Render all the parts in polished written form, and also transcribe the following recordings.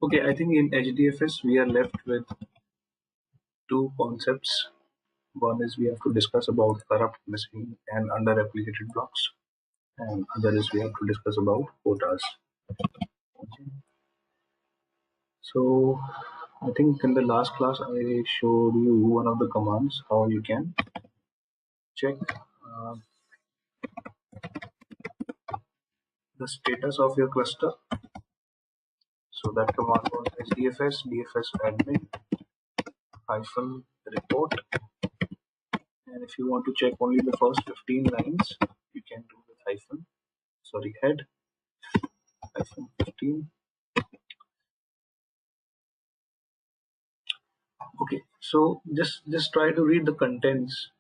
Okay, I think in HDFS we are left with two concepts. One is we have to discuss about corrupt, missing, and under-replicated blocks, and other is we have to discuss about quotas. Okay. So I think in the last class I showed you one of the commands how you can check uh, the status of your cluster. So that command was HDFS DFS admin hyphen report, and if you want to check only the first 15 lines, you can do with head hyphen 15. Okay, so just try to read the contents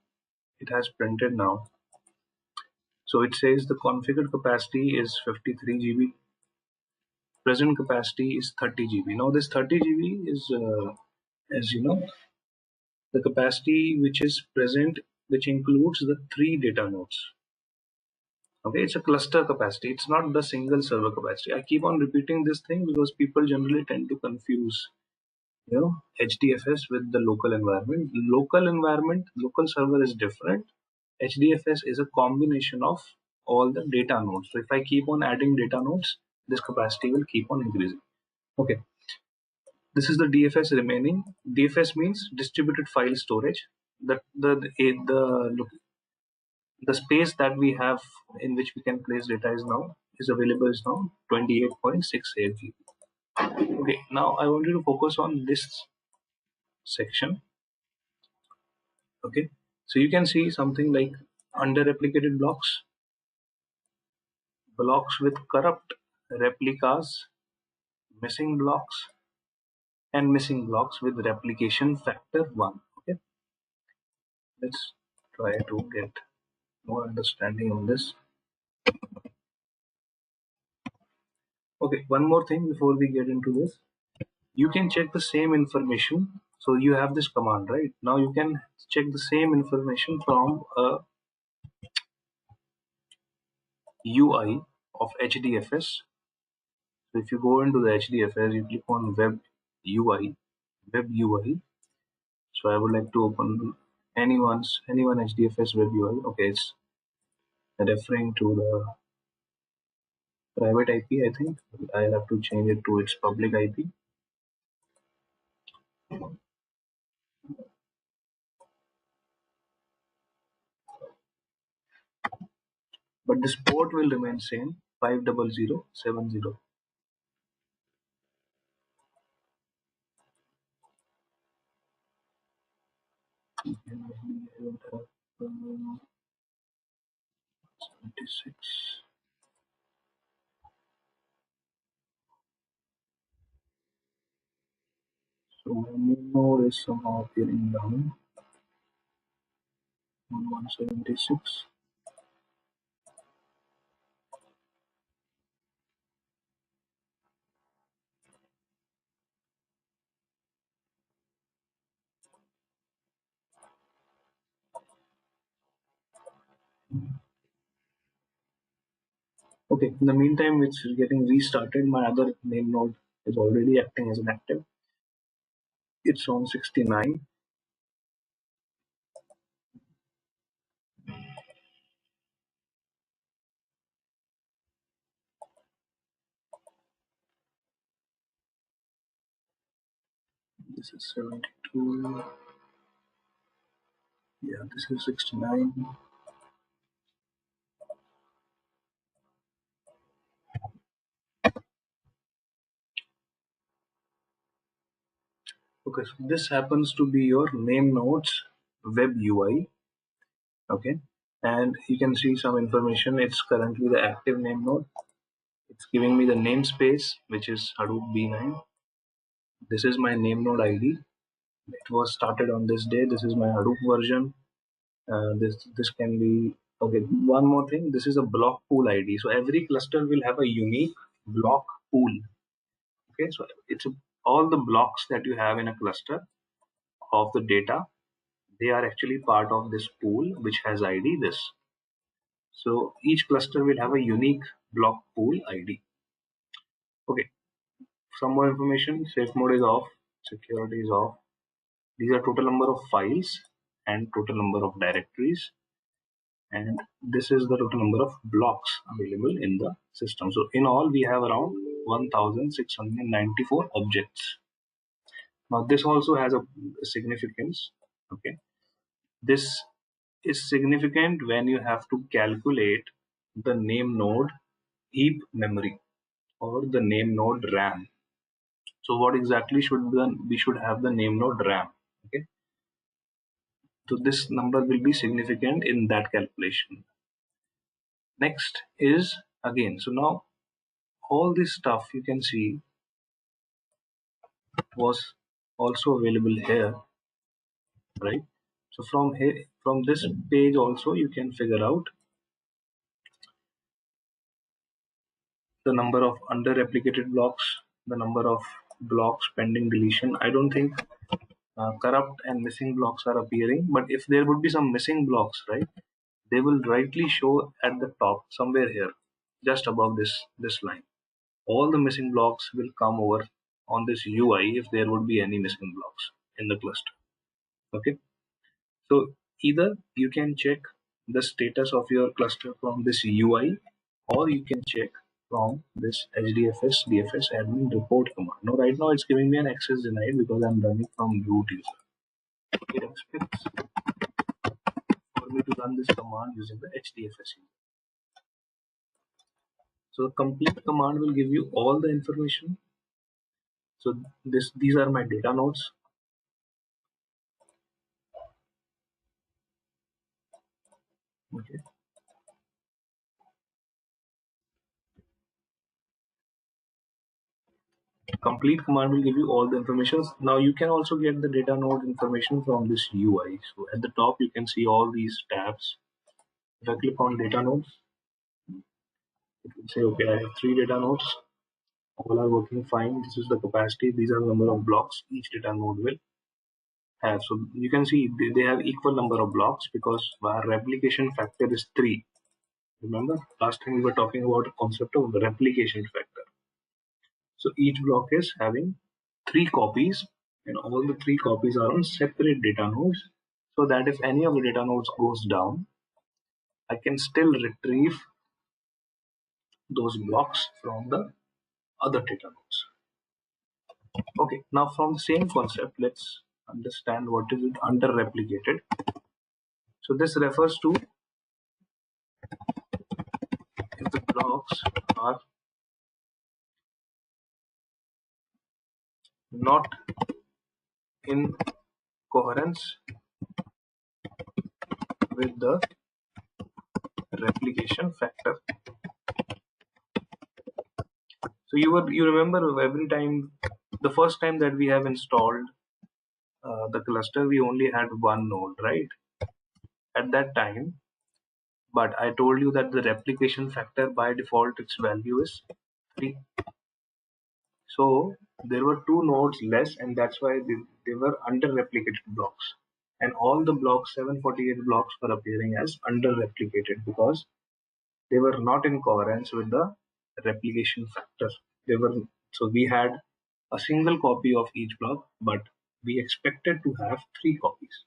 it has printed now. So it says the configured capacity is 53 GB, present capacity is 30 GB. Now this 30 GB is, as you know, the capacity which is present, which includes the 3 data nodes. Okay, it's a cluster capacity. It's not the single server capacity. I keep on repeating this thing because people generally tend to confuse, HDFS with the local environment. Local server is different. HDFS is a combination of all the data nodes. So if I keep on adding data nodes, this capacity will keep on increasing. Okay, this is the DFS remaining. DFS means distributed file storage. The space that we have in which we can place data is available is now 28.68 GB. Okay, now I want you to focus on this section. Okay, so you can see something like under replicated blocks, blocks with corrupt replicas, missing blocks, and missing blocks with replication factor 1. Okay, let's try to get more understanding on this. Okay, one more thing before we get into this. You can check the same information. So you have this command, right? Now you can check the same information from a UI of HDFS. So if you go into the HDFS, you click on web UI. So I would like to open anyone HDFS web UI. Okay, it's referring to the private IP, I think. I'll have to change it to its public IP. But this port will remain same, 50070. I don't have 76. So my main node is somehow appearing down on 176. Okay, in the meantime, it's getting restarted. My other main node is already acting as an active. It's on 69. This is 72. Yeah, this is 69. Okay, so this happens to be your main node's web UI. Okay, and you can see some information. It's currently the active name node. It's giving me the namespace, which is Hadoop B9. This is my name node ID. It was started on this day. This is my Hadoop version. This can be okay. One more thing. This is a block pool ID. So every cluster will have a unique block pool. Okay, so it's all the blocks that you have in a cluster of the data. they are actually part of this pool which has ID this. So each cluster will have a unique block pool ID. Okay, some more information. Safe mode is off, security is off. These are total number of files and total number of directories, and this is the total number of blocks available in the system. So in all we have around 1694 objects. Now this also has a significance. Okay, this is significant when you have to calculate the name node heap memory or the name node RAM. So what exactly should we should have the name node RAM. Okay, so this number will be significant in that calculation. Next is again, so now all this stuff you can see was also available here, right? So from here, from this page also you can figure out the number of under replicated blocks, the number of blocks pending deletion. I don't think corrupt and missing blocks are appearing, but if there would be some missing blocks, right, they will rightly show at the top somewhere here, just above this line. All the missing blocks will come over on this UI if there would be any missing blocks in the cluster. Okay, so either you can check the status of your cluster from this UI, or you can check from this HDFS DFS admin report command. Now right now it's giving me an access denied because I'm running from root user. It expects for me to run this command using the HDFS user. So the complete command will give you all the information. So these are my data nodes. Okay. Complete command will give you all the information. Now you can also get the data node information from this UI. So at the top you can see all these tabs. If I click on data nodes, it will say, okay, I have 3 data nodes. All are working fine. This is the capacity. These are the number of blocks each data node will have. So you can see they have equal number of blocks because our replication factor is 3. Remember last time we were talking about the concept of the replication factor. So each block is having 3 copies, and all the 3 copies are on separate data nodes, so that if any of the data nodes goes down, I can still retrieve those blocks from the other data nodes. Okay, now from the same concept, let's understand what is it under replicated. So this refers to if the blocks are not in coherence with the replication factor. So you remember every time, the first time that we have installed the cluster, we only had one node, right? At that time, but I told you that the replication factor by default its value is 3. So there were 2 nodes less, and that's why they were under replicated blocks. And all the blocks, 748 blocks, were appearing as under replicated because they were not in coherence with the replication factor. They were, so we had a single copy of each block, but we expected to have 3 copies.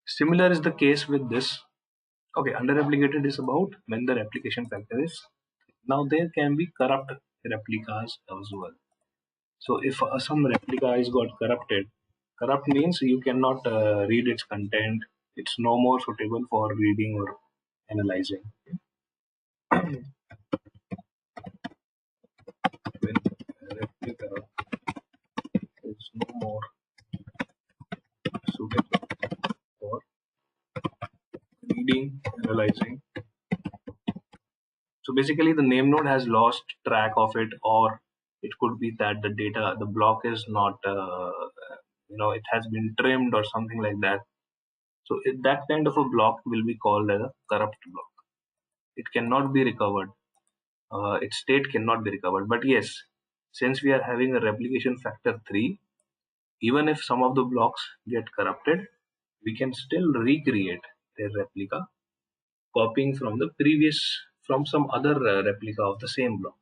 Similar is the case with this. Okay, under replicated is about when the replication factor is. Now there can be corrupt replicas as well. So if some replica is got corrupted, corrupt means you cannot read its content. It's no more suitable for reading or analyzing. When a replica is no more suitable for reading, analyzing. So basically the name node has lost track of it, or it could be that the data, the block is not, it has been trimmed or something like that. So that kind of a block will be called as a corrupt block. It cannot be recovered. Its state cannot be recovered. But yes, since we are having a replication factor 3, Even if some of the blocks get corrupted, we can still recreate their replica, copying from the previous, from some other replica of the same block.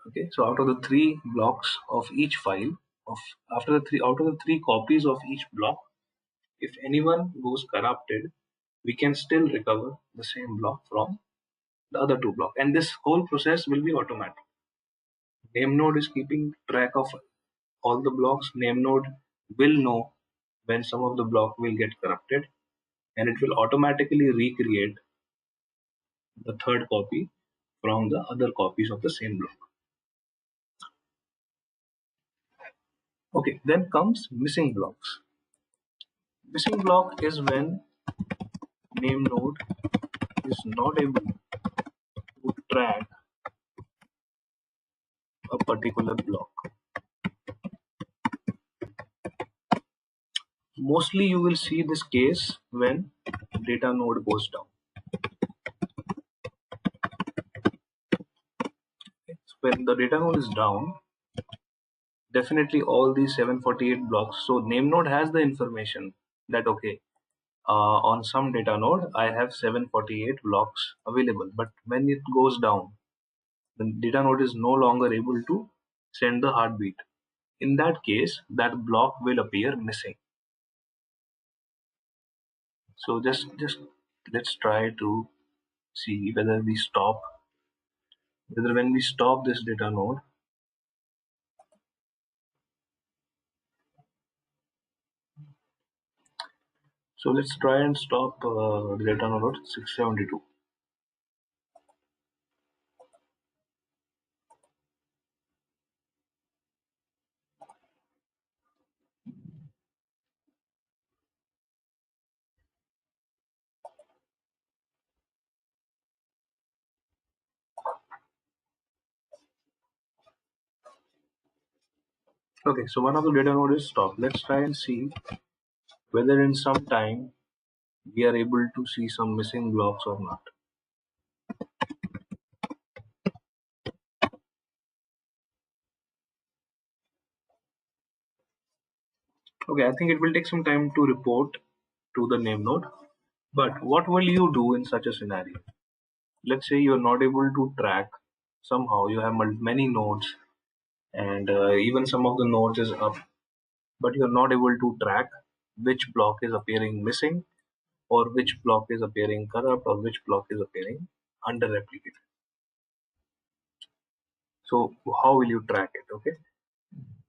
Okay, so out of the three blocks of each file, of out of the three copies of each block, if anyone goes corrupted, we can still recover the same block from the other two blocks, and this whole process will be automatic. Name node is keeping track of all the blocks. Name node will know when some of the block will get corrupted, and it will automatically recreate the third copy from the other copies of the same block. Okay, then comes missing blocks. Missing block is when name node is not able to track a particular block. Mostly you will see this case when data node goes down. So when the data node is down, definitely all these 748 blocks. So name node has the information that okay, on some data node I have 748 blocks available, but when it goes down, the data node is no longer able to send the heartbeat. In that case, that block will appear missing. So just let's try to see whether when we stop this data node. So let's try and stop the data node at 672. Okay, so one of the data node is stopped. Let's try and see whether in some time we are able to see some missing blocks or not. Okay, I think it will take some time to report to the name node. But what will you do in such a scenario? Let's say you are not able to track, somehow you have many nodes, and even some of the nodes is up, but you are not able to track which block is appearing missing, or which block is appearing corrupt, or which block is appearing under replicated. So how will you track it? Okay,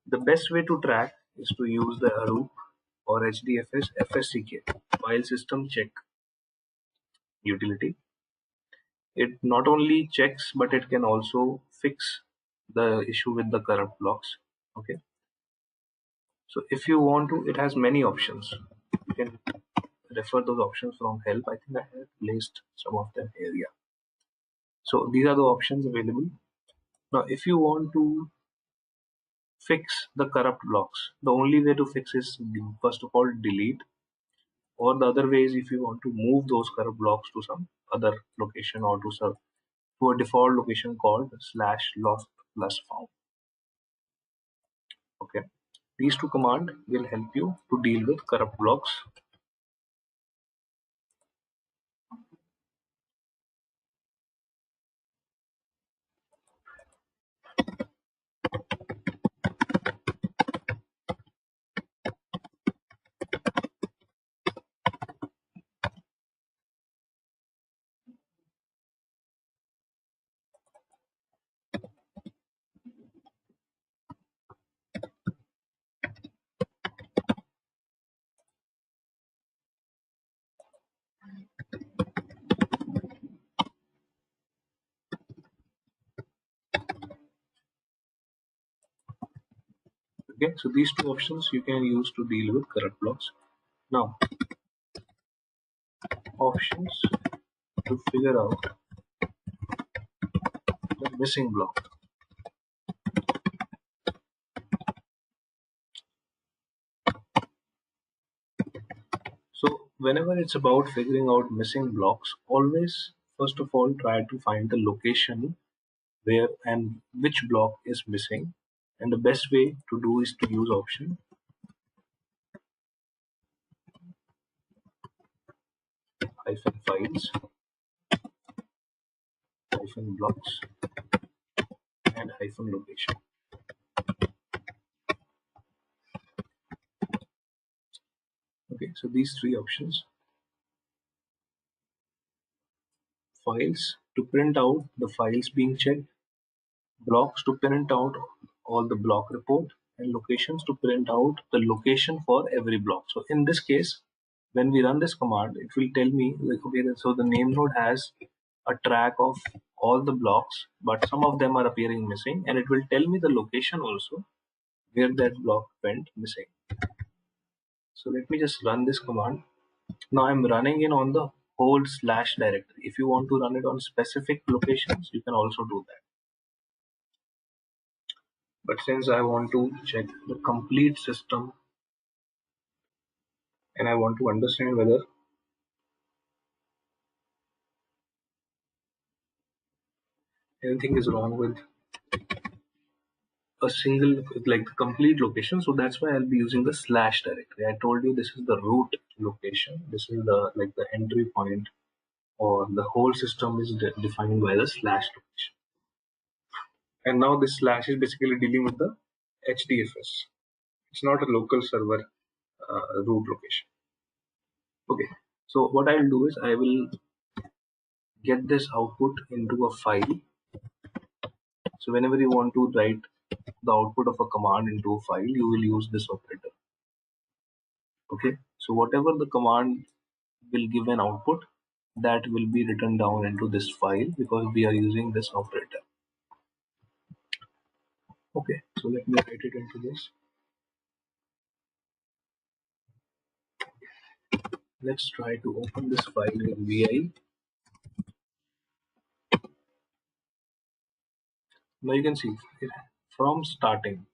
the best way to track is to use the Hadoop or HDFS FSCK, file system check utility. It not only checks, but it can also fix the issue with the corrupt blocks. Okay, so if you want to, it has many options. You can refer those options from help. I think I have placed some of them here. Yeah. So these are the options available. Now, if you want to fix the corrupt blocks, the only way to fix is first of all delete, or the other way is if you want to move those corrupt blocks to some other location, or to a default location called /lost plus found. Okay, these two commands will help you to deal with corrupt blocks. Okay, so these two options you can use to deal with corrupt blocks. Now, options to figure out the missing block. So whenever it's about figuring out missing blocks, always first of all try to find the location where and which block is missing, And the best way to do is to use option hyphen files hyphen blocks and hyphen location. Okay, so these three options: files to print out the files being checked, blocks to print out all the block report, and locations to print out the location for every block. So in this case, when we run this command, it will tell me like, okay, so the name node has a track of all the blocks, but some of them are appearing missing, and it will tell me the location also where that block went missing. So let me just run this command. Now I'm running in on the whole slash directory. If you want to run it on specific locations, you can also do that. But since I want to check the complete system and I want to understand whether anything is wrong with a single, like the complete location, so that's why I'll be using the slash directory. I told you this is the root location, this is the like the entry point, or the whole system is defined by the slash location. And now this slash is basically dealing with the HDFS. It's not a local server root location. Okay, so what I'll do is I will get this output into a file. So whenever you want to write the output of a command into a file, you will use this operator. Okay, so whatever the command will give an output, that will be written down into this file because we are using this operator. Okay, so let me write it into this. Let's try to open this file in VI. Now you can see from starting,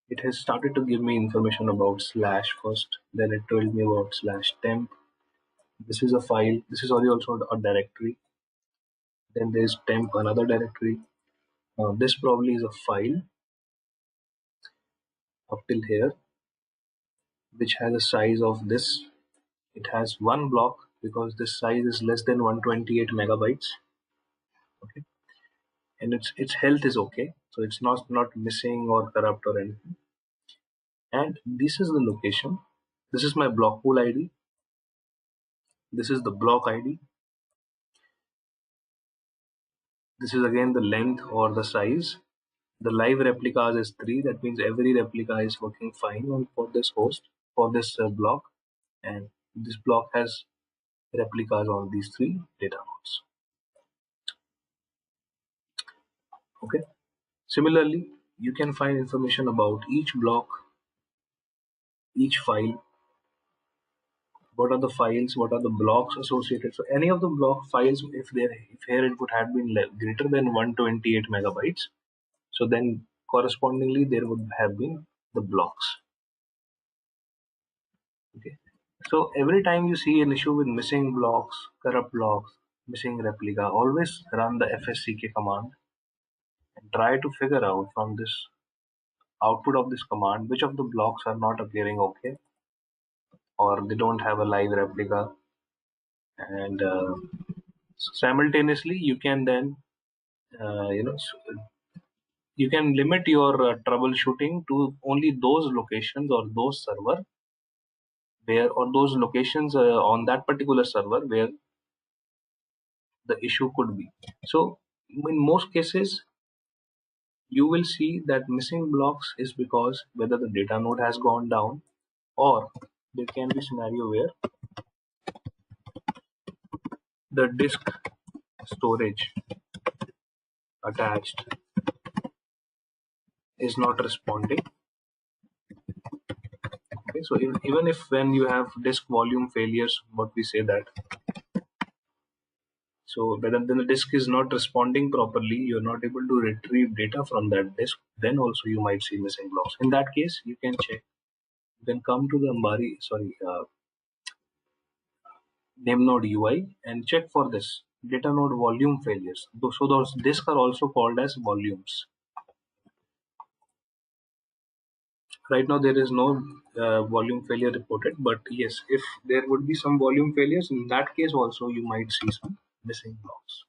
it has started to give me information about slash first, then it told me about slash temp. This is a file, this is also a directory. Then there's temp, another directory. This probably is a file up till here, which has a size of this. It has one block because this size is less than 128 megabytes. Okay, and its health is okay, so it's not missing or corrupt or anything. And this is the location. This is my block pool ID. This is the block ID. This is again the length or the size. The live replicas is 3. That means every replica is working fine for this host, for this block. And this block has replicas on these 3 data nodes. Okay. Similarly, you can find information about each block, each file, what are the files, what are the blocks associated. So any of the block files, if here it would have been greater than 128 megabytes, so then correspondingly there would have been the blocks. Okay. So every time you see an issue with missing blocks, corrupt blocks, missing replica, always run the fsck command and try to figure out from this output of this command which of the blocks are not appearing okay, or they don't have a live replica. And simultaneously you can then uh, you know you can limit your troubleshooting to only those locations or those server where, or those locations on that particular server where the issue could be. So in most cases you will see that missing blocks is because whether the data node has gone down, or there can be scenario where the disk storage attached is not responding. Okay, so even if when you have disk volume failures, what we say that, so when the disk is not responding properly, you're not able to retrieve data from that disk, then also you might see missing blocks. In that case, you can check. You can come to the name node UI and check for this data node volume failures. So those disks are also called as volumes. Right now there is no volume failure reported, but yes, if there would be some volume failures, in that case also you might see some missing blocks.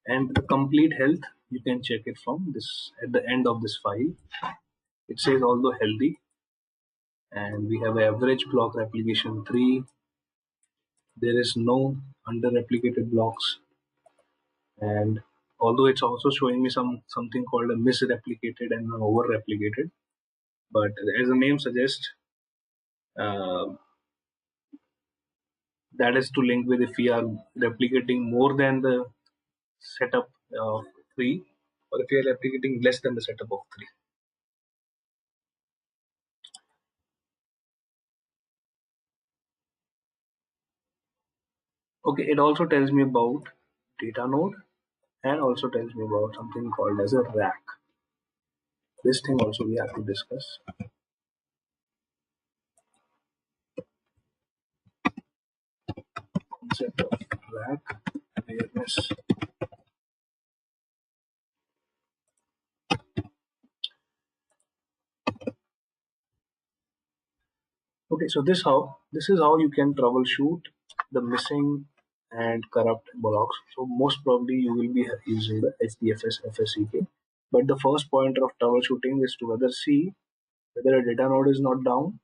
And the complete health, you can check it from this at the end of this file. It says although healthy, and we have average block replication 3. There is no under replicated blocks, and although it's also showing me something called a misreplicated and an over replicated, but as the name suggests, uh, that is to link with if we are replicating more than the setup of 3, or if we are replicating less than the setup of 3. Okay, it also tells me about data node, and also tells me about something called as a rack. This thing also we have to discuss. Concept of rack awareness. Okay, so this is how you can troubleshoot the missing and corrupt blocks. So most probably you will be using the HDFS FSEK. But the first pointer of troubleshooting is to whether see whether a data node is not down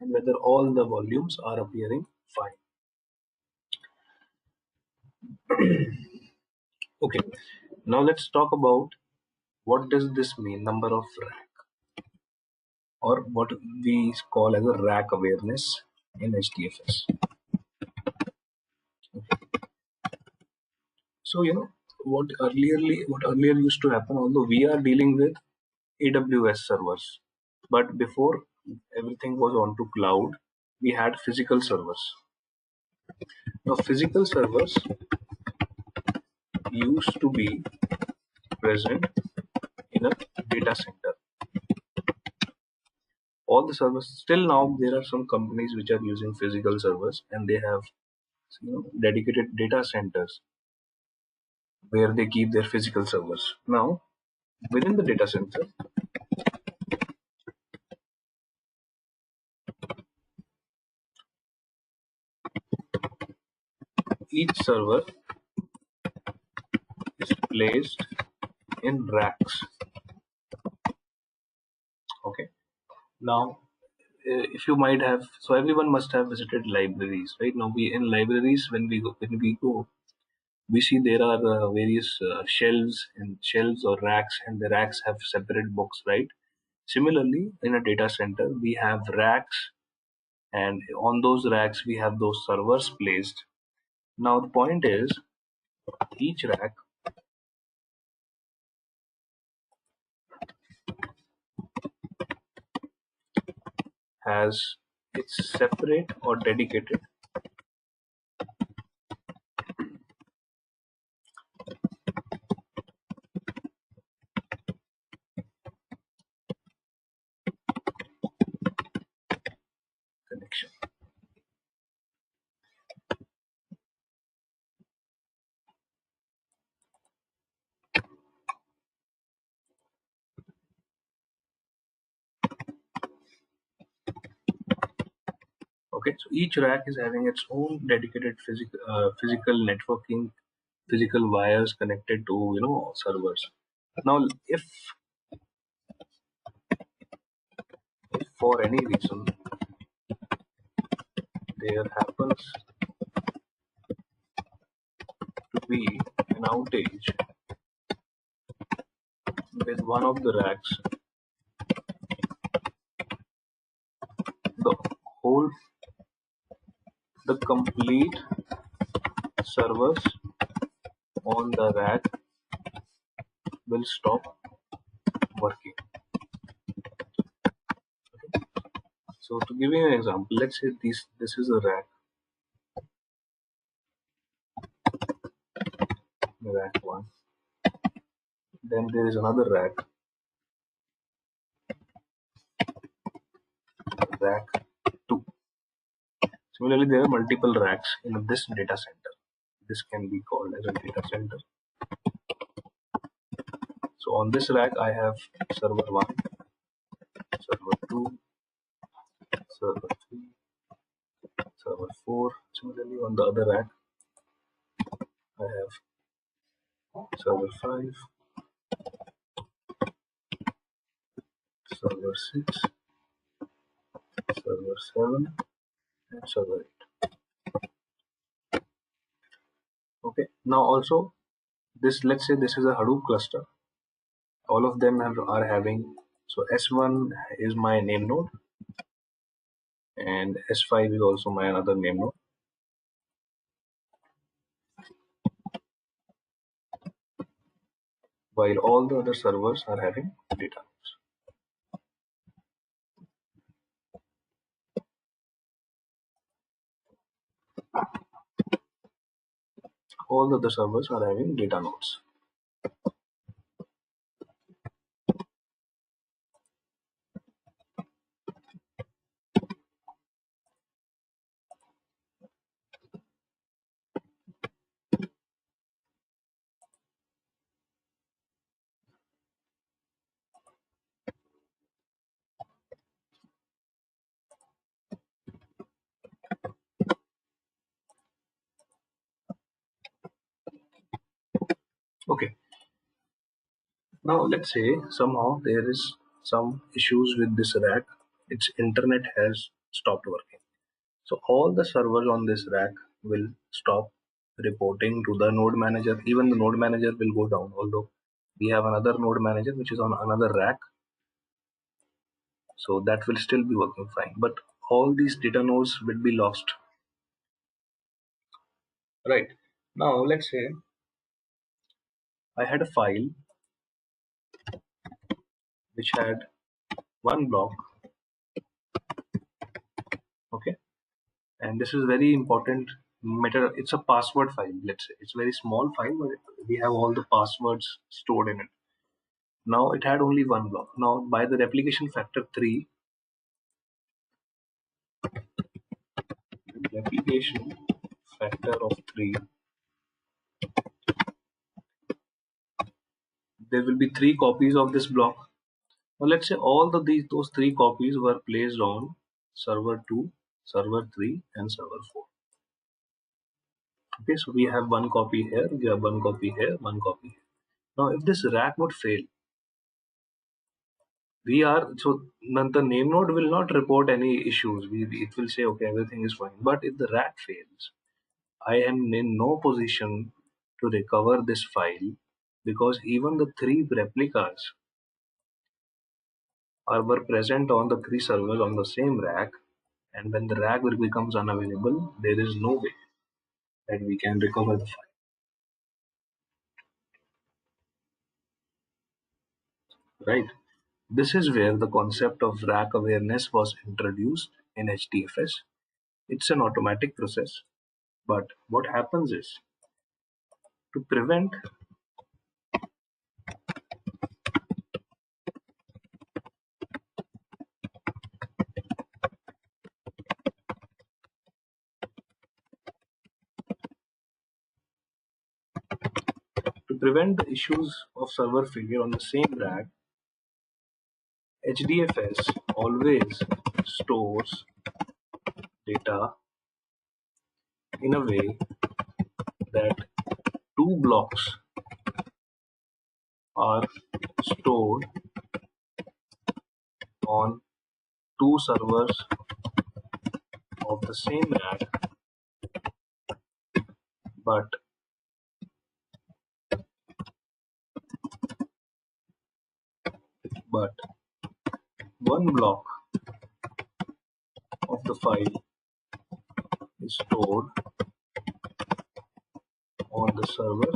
and whether all the volumes are appearing fine. Okay, now let's talk about what does this mean, number of rack, or what we call as a rack awareness in HDFS. So what earlier used to happen, although we are dealing with AWS servers, but before everything was onto cloud, we had physical servers. Now physical servers used to be present in a data center. All the servers still now there are some companies which are using physical servers, and they have dedicated data centers where they keep their physical servers. Now within the data center, each server is placed in racks. Okay. Now, if you might have, so everyone must have visited libraries, right? Now, we in libraries when we go, we see there are various shelves or racks, and the racks have separate books, right? Similarly, in a data center, we have racks, and on those racks we have those servers placed. Now, the point is, each rack has its separate or dedicated connection. Okay, so each rack is having its own dedicated physical networking, physical wires connected to servers. Now, if for any reason there happens to be an outage with one of the racks, the whole the complete servers on the rack will stop working. So to give you an example, let's say this is a rack 1. Then there is another rack 2. Similarly, there are multiple racks in this data center. This can be called as a data center. So on this rack, I have server 1, server 2, server 3, server 4. Similarly, on the other rack, I have server 5, server 6, server 7, and server 8. Okay. Now also, this, let's say this is a Hadoop cluster. All of them are having, so S1 is my name node, and S5 is also my another name node, while all the other servers are having data nodes. All the other servers are having data nodes. Okay. Now let's say somehow there is some issues with this rack. Its internet has stopped working. So all the servers on this rack will stop reporting to the node manager. Even the node manager will go down, although we have another node manager which is on another rack. So that will still be working fine. But all these data nodes will be lost. Right. Now let's say I had a file which had one block. Okay. And this is very important matter. It's a password file. Let's say it's a very small file, but we have all the passwords stored in it. Now it had only one block. Now by the replication factor 3, replication factor of 3, there will be 3 copies of this block. Now let's say all those 3 copies were placed on server 2, server 3, and server 4. Okay, so we have one copy here, we have one copy here, one copy here. Now if this rack would fail, the name node will not report any issues. It will say okay, everything is fine. But if the rack fails, I am in no position to recover this file, because even the 3 replicas were present on the 3 servers on the same rack, and when the rack becomes unavailable, there is no way that we can recover the file. Right? This is where the concept of rack awareness was introduced in HDFS. It's an automatic process, but what happens is, to prevent the issues of server failure on the same rack, HDFS always stores data in a way that 2 blocks are stored on 2 servers of the same rack, but one block of the file is stored on the server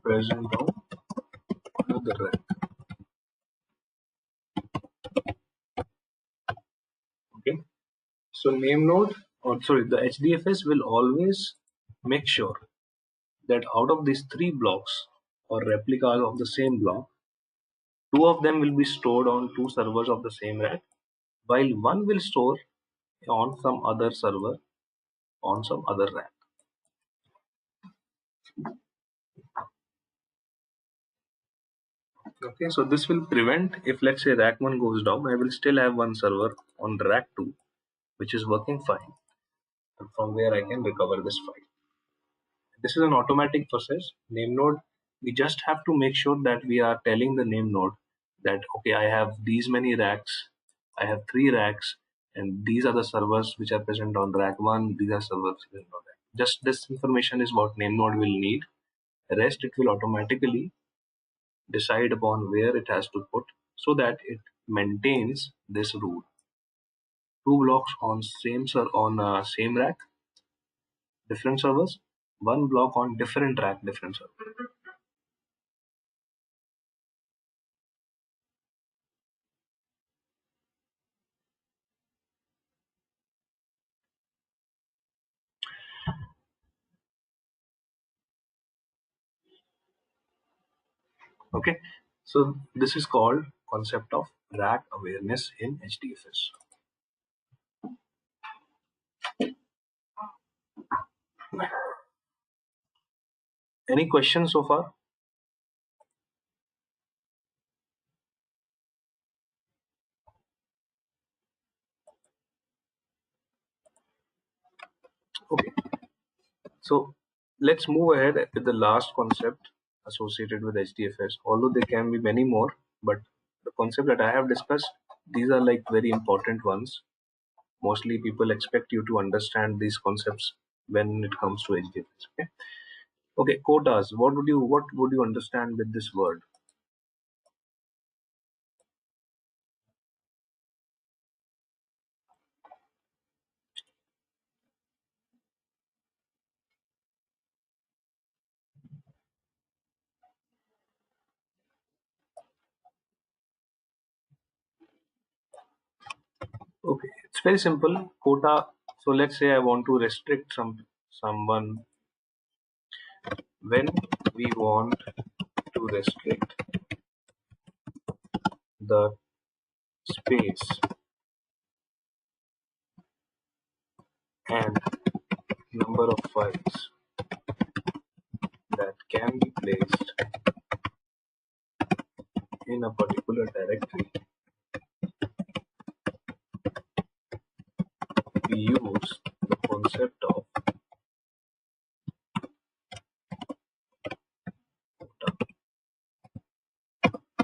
present on another rack. Okay, so the HDFS will always make sure that out of these 3 blocks or replicas of the same block, 2 of them will be stored on 2 servers of the same rack, while one will store on some other server on some other rack. Okay, so this will prevent, if let's say rack 1 goes down, I will still have one server on rack 2 which is working fine, and from where I can recover this file. This is an automatic process. Name node, we just have to make sure that we are telling the name node that okay, I have these many racks, I have 3 racks, and these are the servers which are present on rack 1, these are servers present on rack. Just this information is what name node will need. The rest it will automatically decide upon where it has to put, so that it maintains this rule. 2 blocks on same rack, different servers. 1 block on different rack, different server. Okay, so this is called concept of rack awareness in HDFS. Any questions so far? Okay, so let's move ahead with the last concept associated with HDFS. Although there can be many more, but the concept that I have discussed, these are like very important ones. Mostly people expect you to understand these concepts when it comes to HDFS. Okay, okay, quotas. What would you understand with this word? Okay, it's very simple. Quota. So let's say I want to restrict someone. When we want to restrict the space and number of files that can be placed in a particular directory, we use the concept of quota.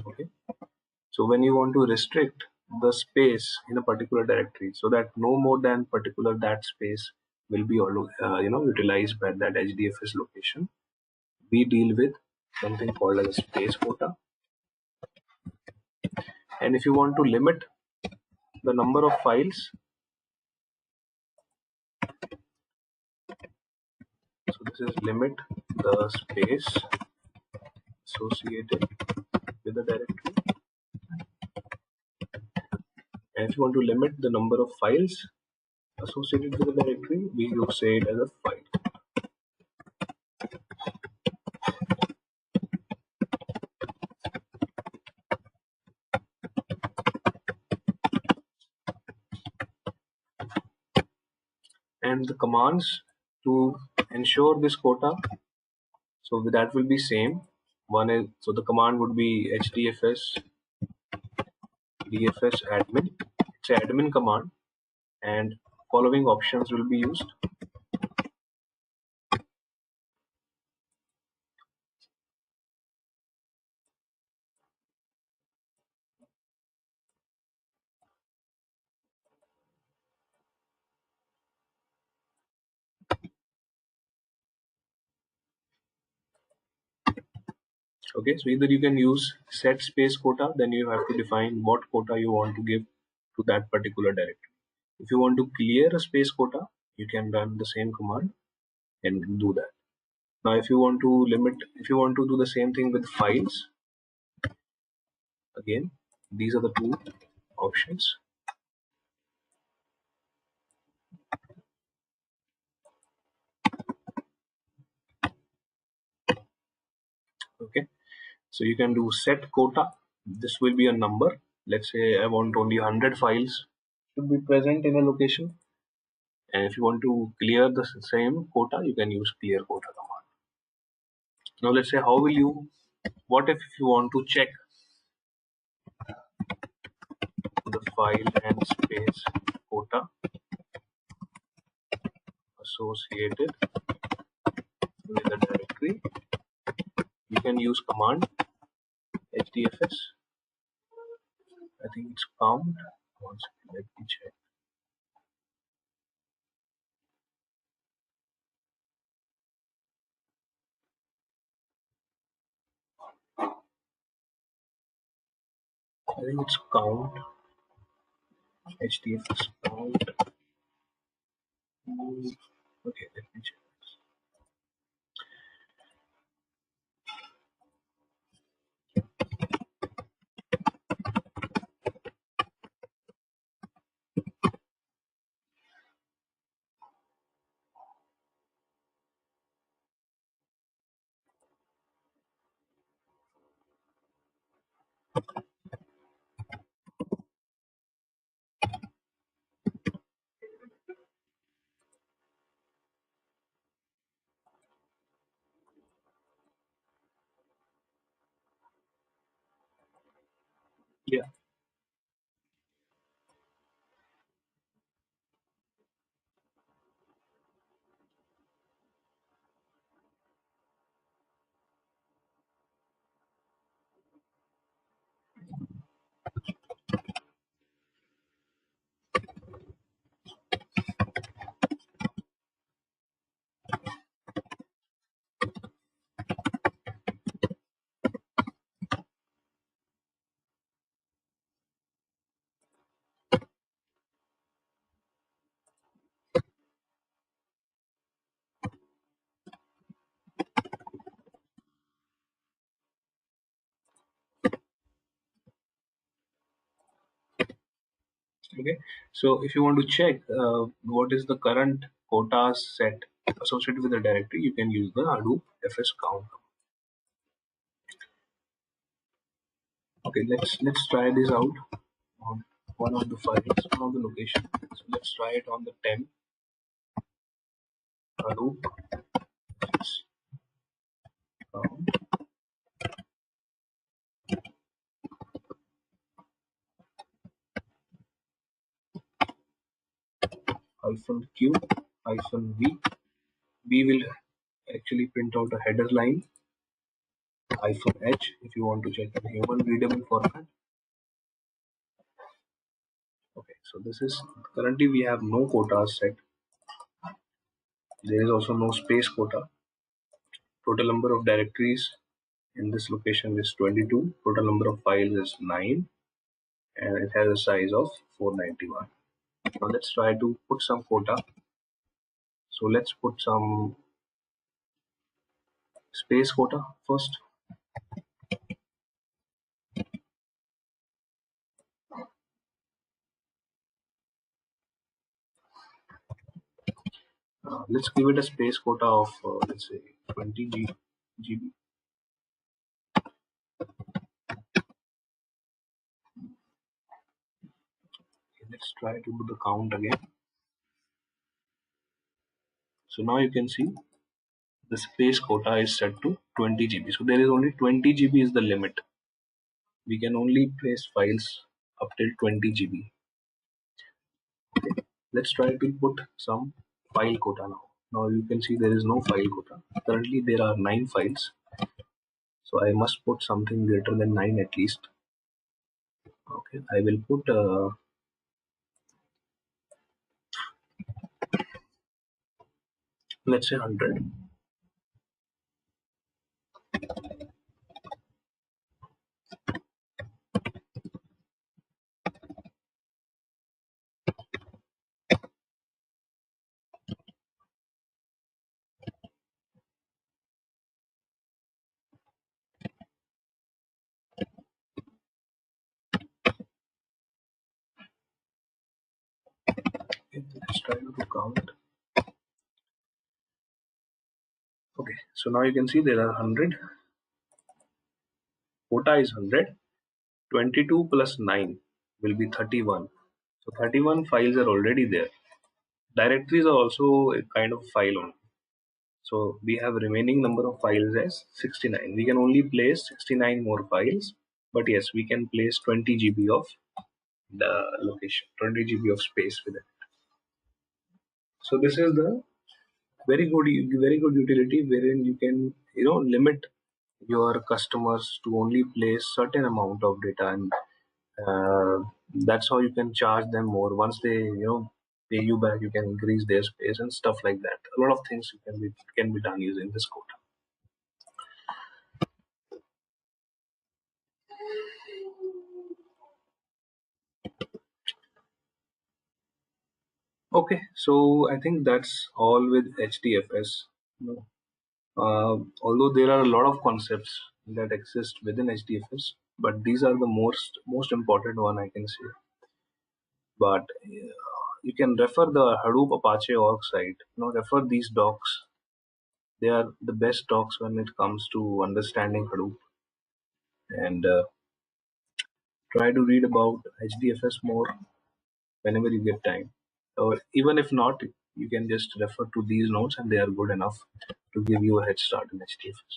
Okay. So when you want to restrict the space in a particular directory, so that no more than particular that space will be utilized by that HDFS location, we deal with something called as a space quota. And if you want to limit the number of files, so this is limit the space associated with the directory. And if you want to limit the number of files associated with the directory, we will say it as a file. And the commands to ensure this quota, so that will be same. One is, so the command would be HDFS DFS admin. It's an admin command, and following options will be used. Okay, so either you can use set space quota, then you have to define what quota you want to give to that particular directory. If you want to clear a space quota, you can run the same command and do that. Now, if you want to limit, if you want to do the same thing with files, again, these are the two options. Okay, so you can do set quota. This will be a number. Let's say I want only 100 files should be present in a location. And if you want to clear the same quota, you can use clear quota command. Now let's say how will you, what if you want to check the file and space quota associated with the directory. You can use command HDFS. I think it's count. One second, let me check. I think it's count. HDFS count. Okay, let me check. Yeah, okay. So if you want to check what is the current quotas set associated with the directory, you can use the Hadoop FS count. Okay, let's try this out on one of the files, one of the locations. So let's try it on the 10 Hadoop FS count -q -v. V will actually print out a header line -h if you want to check in human readable format. Okay, so this is currently we have no quotas set. There is also no space quota. Total number of directories in this location is 22. Total number of files is 9, and it has a size of 491. Now let's try to put some quota. So let's put some space quota first. Let's give it a space quota of let's say 20 GB. Okay, let's try to do the count again. So now you can see the space quota is set to 20 GB. So there is only 20 GB is the limit. We can only place files up till 20 GB. Okay. Let's try to put some file quota now. Now you can see there is no file quota. Currently there are 9 files. So I must put something greater than 9 at least. Okay, I will put let's say 100. Okay, let's try to count. Okay, so now you can see there are 100. Quota is 100. 22 plus 9 will be 31. So 31 files are already there. Directories are also a kind of file only. So we have remaining number of files as 69. We can only place 69 more files, but yes, we can place 20 GB of the location, 20 GB of space with it. So this is the very good utility wherein you can limit your customers to only place certain amount of data, and that's how you can charge them more. Once they pay you back, you can increase their space and stuff like that. A lot of things can be done using this code. Okay, so I think that's all with HDFS. You know, although there are a lot of concepts that exist within HDFS, but these are the most important one I can say. But you can refer the Hadoop Apache org site. Refer these docs. They are the best docs when it comes to understanding Hadoop. And try to read about HDFS more whenever you get time. Or even if not, you can just refer to these notes, and they are good enough to give you a head start in HDFS.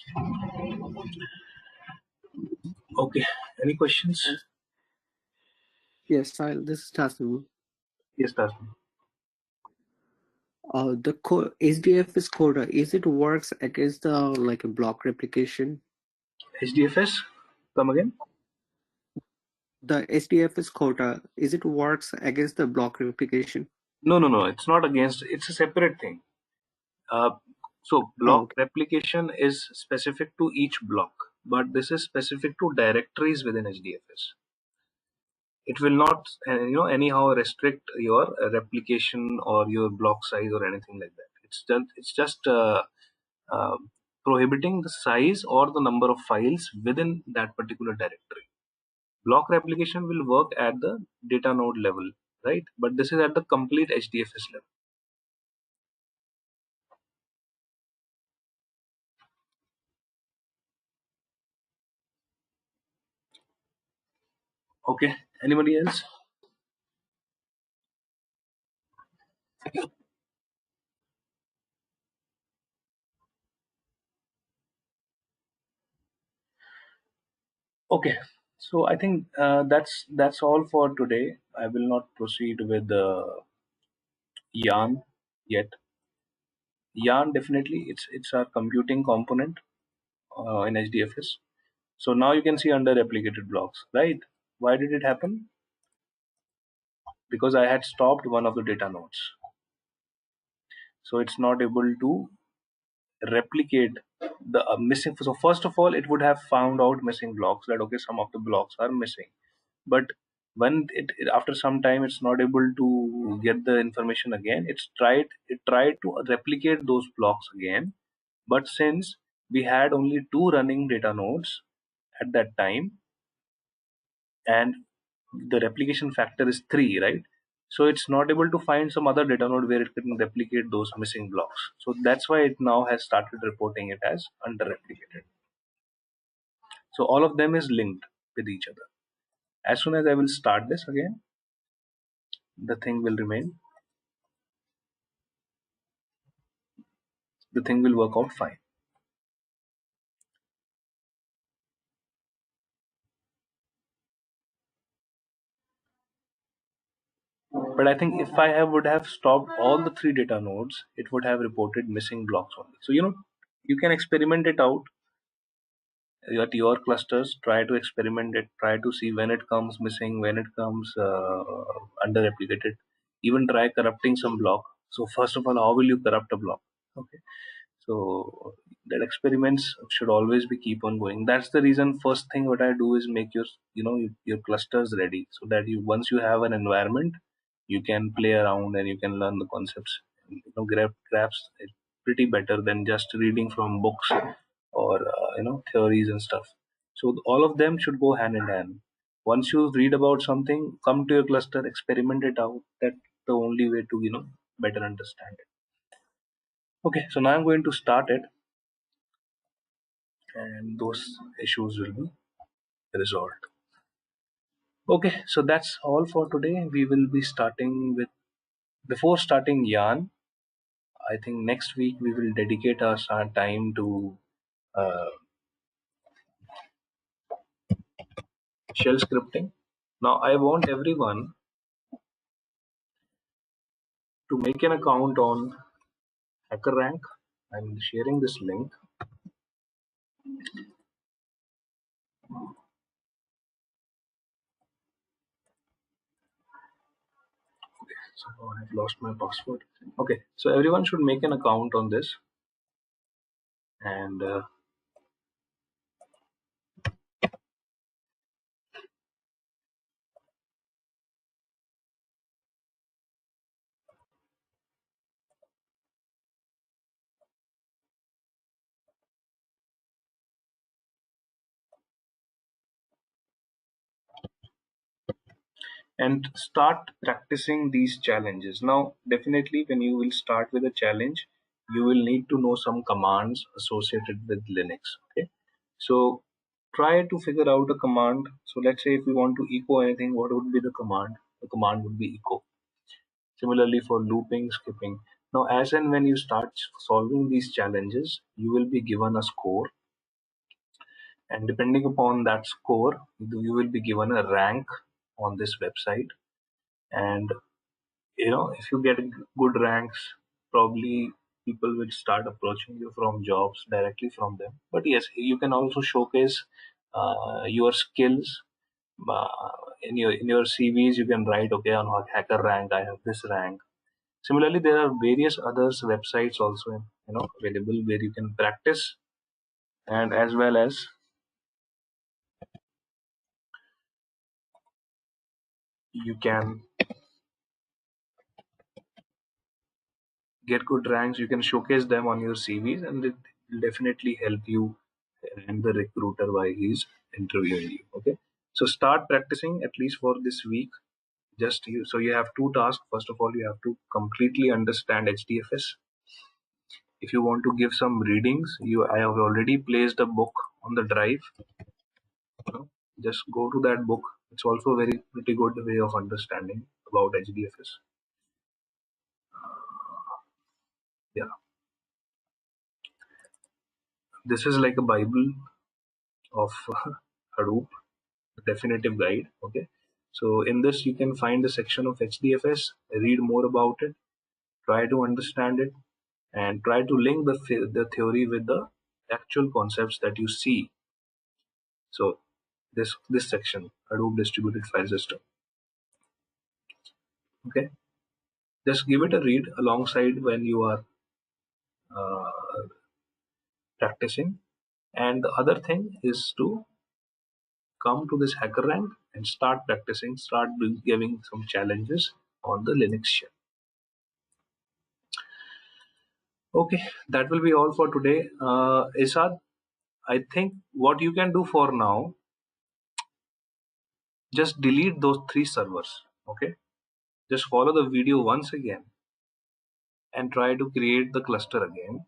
Okay, any questions? Yes, yes, this is Tasim. Yes, Tasman. The HDFS quota, is it works against the like a block replication? HDFS, come again? The HDFS quota, is it works against the block replication? No, no, no. It's not against. It's a separate thing. Uh, so Oh, block okay. replication is specific to each block, but this is specific to directories within HDFS. It will not, anyhow restrict your replication or your block size or anything like that. It's just prohibiting the size or the number of files within that particular directory. Block replication will work at the data node level, right? But this is at the complete HDFS level. Okay. Anybody else? Okay. So I think that's all for today. I will not proceed with yarn yet. Yarn definitely it's our computing component in HDFS. So now you can see under replicated blocks, right? Why did it happen? Because I had stopped one of the data nodes, so it's not able to replicate the missing. So first of all, it would have found out missing blocks, that okay, some of the blocks are missing. But when after some time it's not able to get the information again, it tried to replicate those blocks again. But since we had only two running data nodes at that time, and the replication factor is 3, right? So it's not able to find some other data node where it can replicate those missing blocks. So that's why it now has started reporting it as under replicated. So all of them is linked with each other. As soon as I will start this again, the thing will remain, the thing will work out fine. But I think if I would have stopped all the three data nodes, it would have reported missing blocks only. So you can experiment it out at your clusters. Try to experiment it. Try to see when it comes missing, when it comes under replicated. Even try corrupting some block. So first of all, how will you corrupt a block? Okay. So that experiments should always be keep on going. That's the reason first thing what I do is make your clusters ready, so that you once you have an environment, you can play around and you can learn the concepts. Grabs is pretty better than just reading from books or theories and stuff. So all of them should go hand in hand. Once you read about something, come to your cluster, experiment it out. That's the only way to better understand it. Okay, so now I'm going to start it, and those issues will be resolved. Okay, so that's all for today. We will be starting with, before starting yarn, I think next week we will dedicate our time to uh, shell scripting. Now I want everyone to make an account on HackerRank. I'm sharing this link. So I've lost my password. Okay, so everyone should make an account on this, and start practicing these challenges. Now, definitely, when you will start with a challenge, you will need to know some commands associated with Linux. Okay, so try to figure out a command. So let's say if we want to echo anything, what would be the command? The command would be echo. Similarly for looping, skipping. Now, as and when you start solving these challenges, you will be given a score, and depending upon that score, you will be given a rank on this website. And if you get good ranks, probably people will start approaching you from jobs directly from them. But yes, you can also showcase your skills in your CVs. You can write, okay, on hacker rank I have this rank. Similarly, there are various others websites also available where you can practice, and as well as you can get good ranks. You can showcase them on your CVs, and it will definitely help you and the recruiter while he's interviewing you. Okay, so start practicing at least for this week. So you have two tasks. First of all, you have to completely understand HDFS. If you want to give some readings, I have already placed a book on the drive. Just go to that book. It's also a very pretty good way of understanding about HDFS. Yeah, this is like a Bible of Hadoop, definitive guide. Okay, so in this you can find a section of HDFS, read more about it, try to understand it, and try to link the theory with the actual concepts that you see. So this section, Hadoop distributed file system. Okay, just give it a read alongside when you are uh, practicing. And the other thing is to come to this hacker rank and start practicing, start giving some challenges on the Linux shell. Okay, that will be all for today. Isad, I think what you can do for now, just delete those 3 servers. Okay, just follow the video once again and try to create the cluster again.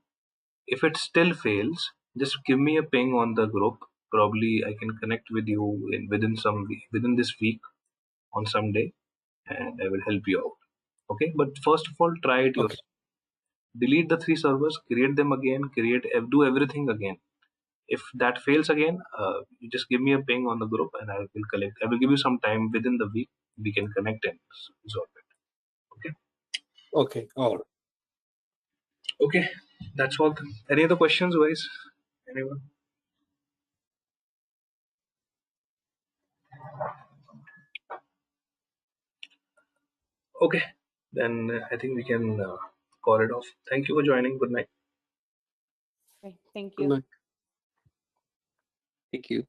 If it still fails, just give me a ping on the group. Probably I can connect with you within this week on some day, and I will help you out. Okay, but first of all, try it Okay. yourself. Delete the 3 servers, create them again, do everything again. If that fails again, you just give me a ping on the group, and I will give you some time within the week. We can connect and resolve it. Okay. Okay. All right. Okay. That's all. Any other questions, guys? Anyone? Okay. Then I think we can call it off. Thank you for joining. Good night. Okay, thank Good you. night. Thank you.